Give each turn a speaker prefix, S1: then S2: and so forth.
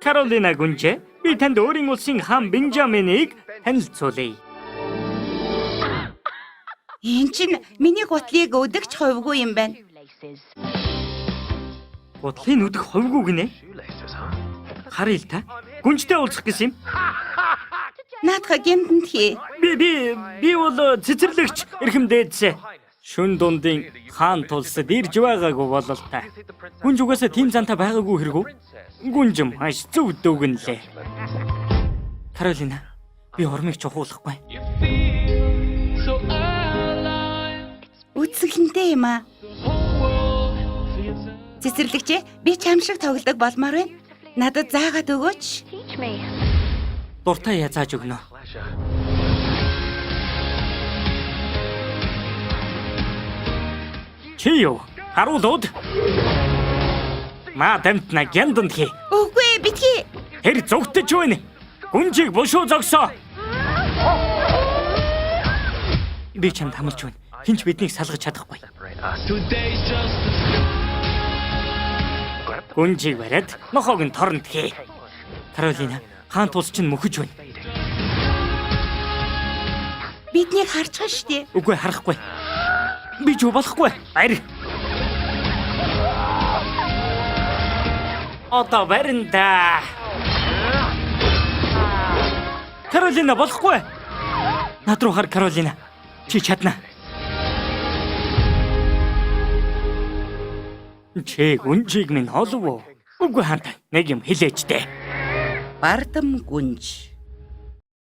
S1: Каролина гүнжээ. Би танд өөрийн улсын хаан Бенжаминийг танилцуулъя.
S2: Энэ чинь миний гутлыг өдөгч хувьгүй юм байна.
S1: Гутлын өдөх хувьгүй гинэ. Харъя л та. Гүнжтэй уулзах гэсэн юм.
S2: Наадха гэмтэнд хий.
S1: Би бол цэцэрлэгч эрхэмдээдсэ. Шүн дундын хаан тулсад ирж байгаагүй болол та. Гүнж угаасаа тийм занта байгаагүй хэрэггүй. Гүнж маш зөв дүүгнэлээ. Каролина, би ормыг чухуулахгүй.
S2: Үтсгэлэнтэй юм аа. Цэцэрлэгч, би чам шиг тоглодог болмоор байна. Надад заагаад өгөөч.
S1: Дуртай язааж өгнө. Чи юу? Харуулууд. Маа тамтна гянданд хий.
S2: Үгүй битгий.
S1: Тэр зүгтэж байна. Гүнжийг бушуу зогсоо. Би чамд хамлж байна. Хинч биднийг салгаж чадахгүй. Гүнжийг бариад нохоог нь торнд хий. Каролина, хаан тулс чинь мөхөж байна.
S2: Биднийг харчихна штэ.
S1: Үгүй харахгүй. Би ч болохгүй. Баяр. Одоо баринда. Каролина болохгүй. Над руу хар Каролина. Чи чадна. Чи гүнжийг минь олов уу? Үгүй хаантай. Нэг юм хэлээч дээ.
S2: Бардам гүнж.